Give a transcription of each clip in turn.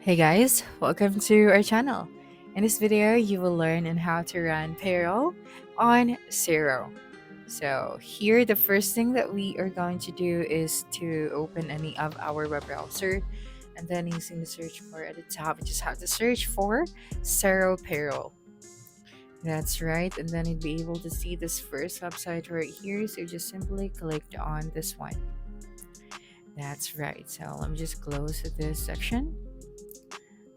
Hey guys, welcome to our channel. In this video, you will learn on how to run payroll on Xero. So here, the first thing that we are going to do is to open any of our web browser, and then using the search bar at the top, you just have to search for Xero Payroll. That's right, and then you'd be able to see this first website right here. So you just simply click on this one. That's right. So let me just close this section.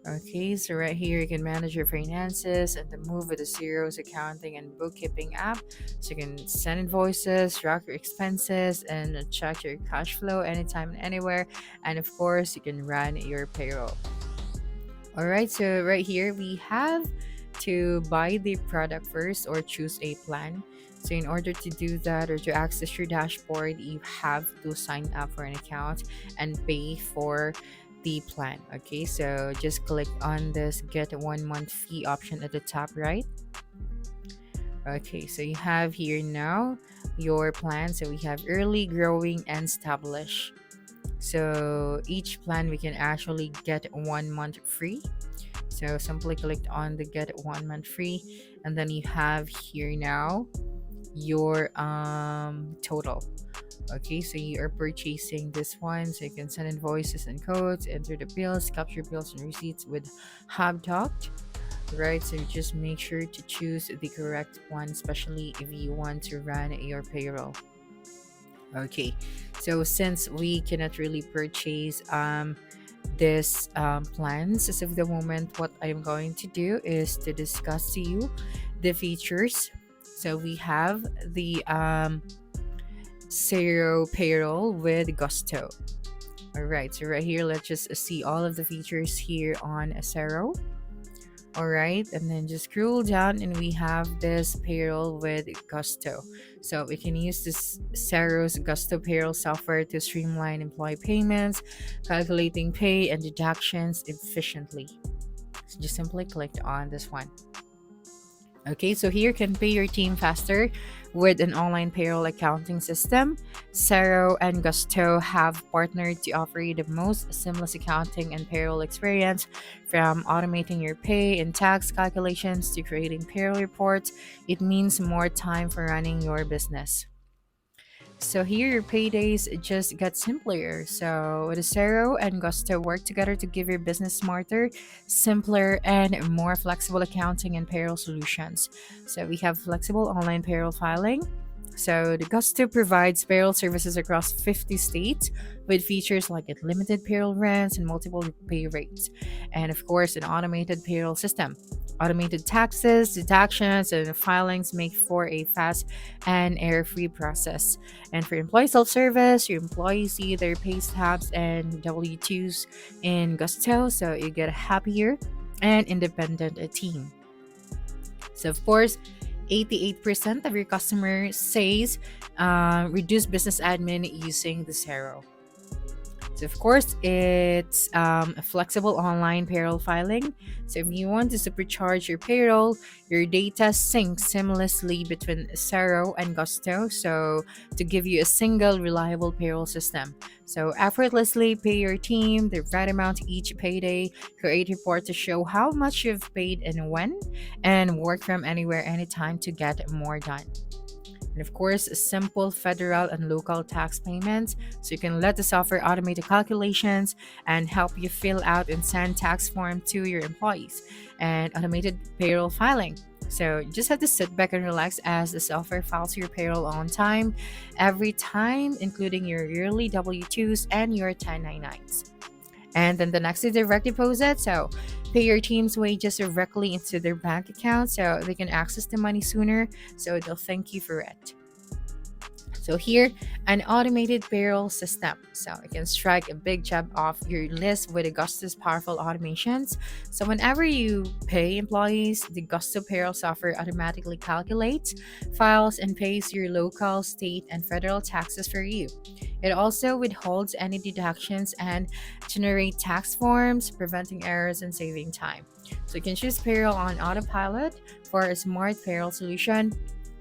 Okay, so right here you can manage your finances and the move with the zeros accounting and bookkeeping app. So you can send invoices, track your expenses, and check your cash flow anytime and anywhere. And of course, you can run your payroll. All right, so right here we have to buy the product first or choose a plan. So in order to do that or to access your dashboard, you have to sign up for an account and pay for the plan. Okay, so just click on this get 1 month fee option at the top right. Okay, so you have here now your plan. So we have early, growing, and establish. So each plan we can actually get 1 month free. So simply click on the get 1 month free, and then you have here now your total. Okay, so you are purchasing this one, so you can send invoices and codes, enter the bills, capture bills and receipts with HubDoc. Right, so just make sure to choose the correct one, especially if you want to run your payroll. Okay, so since we cannot really purchase this plans as of the moment, what I'm going to do is to discuss to you the features. So we have the Xero Payroll with Gusto. All right, so right here, let's just see all of the features here on Xero. All right, and then just scroll down and we have this payroll with Gusto. So we can use this Xero's Gusto payroll software to streamline employee payments, calculating pay and deductions efficiently. So just simply click on this one. Okay, so here you can pay your team faster with an online payroll accounting system. Xero and Gusto have partnered to offer you the most seamless accounting and payroll experience, from automating your pay and tax calculations to creating payroll reports. It means more time for running your business. So here your paydays just get simpler. So the Xero and Gusto work together to give your business smarter, simpler, and more flexible accounting and payroll solutions. So we have flexible online payroll filing. So the Gusto provides payroll services across 50 states with features like limited payroll runs and multiple pay rates. And of course, an automated payroll system. Automated taxes, deductions, and filings make for a fast and error-free process. And for employee self-service, your employees see their pay stubs and W-2s in Gusto, so you get a happier and independent team. So of course, 88% of your customers says reduce business admin using the Xero. So of course, it's a flexible online payroll filing. So if you want to supercharge your payroll, your data syncs seamlessly between Xero and Gusto. So to give you a single reliable payroll system. So effortlessly pay your team the right amount each payday, create report to show how much you've paid and when, and work from anywhere anytime to get more done. And of course, simple federal and local tax payments. So you can let the software automate the calculations and help you fill out and send tax form to your employees. And automated payroll filing. So you just have to sit back and relax as the software files your payroll on time, every time, including your yearly W-2s and your 1099s. And then the next is direct deposit. So pay your team's wages directly into their bank account so they can access the money sooner. So they'll thank you for it. So here, an automated payroll system. So it can strike a big job off your list with Gusto's powerful automations. So whenever you pay employees, the Gusto payroll software automatically calculates, files, and pays your local, state, and federal taxes for you. It also withholds any deductions and generate tax forms, preventing errors and saving time. So you can choose payroll on autopilot for a smart payroll solution.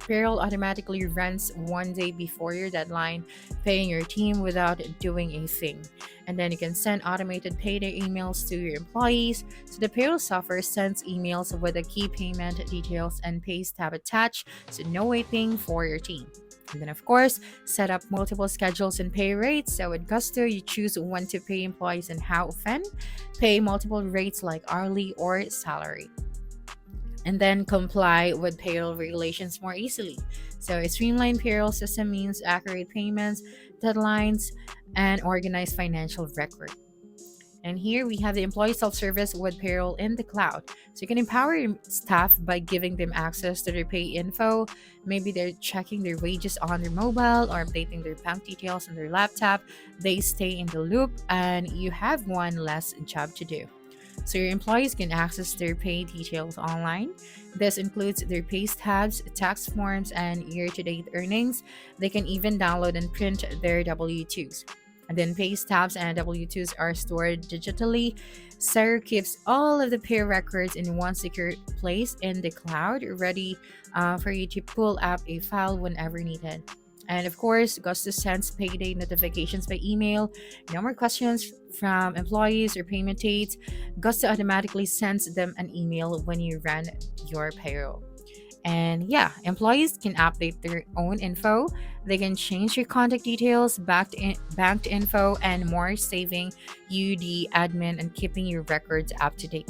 Payroll automatically runs one day before your deadline, paying your team without doing a thing. And then you can send automated payday emails to your employees. So the payroll software sends emails with the key payment details and pays tab attached, so no waiting for your team. And then, of course, set up multiple schedules and pay rates. So with Gusto, you choose when to pay employees and how often. Pay multiple rates like hourly or salary, and then comply with payroll regulations more easily. So a streamlined payroll system means accurate payments, deadlines, and organized financial record. And here we have the employee self-service with payroll in the cloud. So you can empower your staff by giving them access to their pay info. Maybe they're checking their wages on their mobile or updating their bank details on their laptop. They stay in the loop and you have one less job to do. So your employees can access their pay details online. This includes their pay stubs, tax forms, and year-to-date earnings. They can even download and print their W-2s. And then pay stubs and W-2s are stored digitally. Xero keeps all of the pay records in one secure place in the cloud, ready for you to pull up a file whenever needed. And of course, Gusto sends payday notifications by email. No more questions from employees or payment dates. Gusto automatically sends them an email when you run your payroll. And yeah, employees can update their own info. They can change your contact details, banked info, and more, saving you the admin and keeping your records up to date.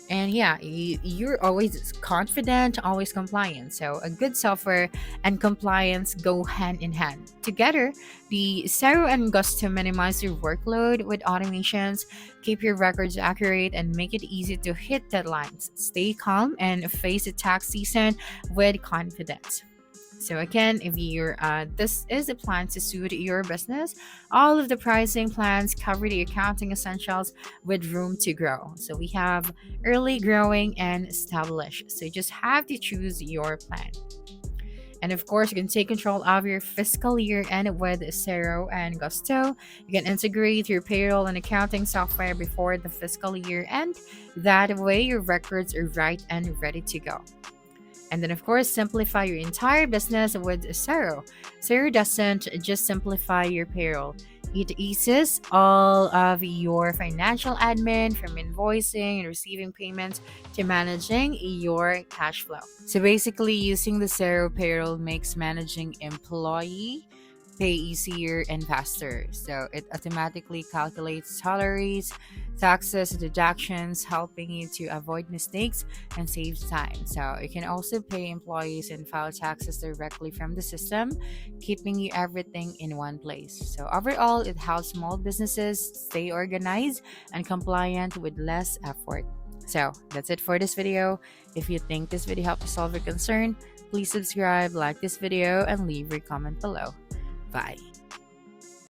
And yeah, you're always confident, always compliant. So a good software and compliance go hand in hand. Together, the Xero and Gusto minimize your workload with automations, keep your records accurate, and make it easy to hit deadlines. Stay calm and face the tax season with confidence. So again, if you're this is a plan to suit your business, all of the pricing plans cover the accounting essentials with room to grow. So we have early, growing, and established. So you just have to choose your plan. And of course, you can take control of your fiscal year end with Xero and Gusto. You can integrate your payroll and accounting software before the fiscal year end. That way, your records are right and ready to go. And then, of course, simplify your entire business with Xero. Xero doesn't just simplify your payroll, it eases all of your financial admin, from invoicing and receiving payments to managing your cash flow. So basically, using the Xero payroll makes managing employee pay easier and faster. So it automatically calculates salaries, taxes, deductions, helping you to avoid mistakes and save time. So you can also pay employees and file taxes directly from the system, keeping you everything in one place. So overall, it helps small businesses stay organized and compliant with less effort. So that's it for this video. If you think this video helped you solve your concern, please subscribe, like this video, and leave your comment below. Bye.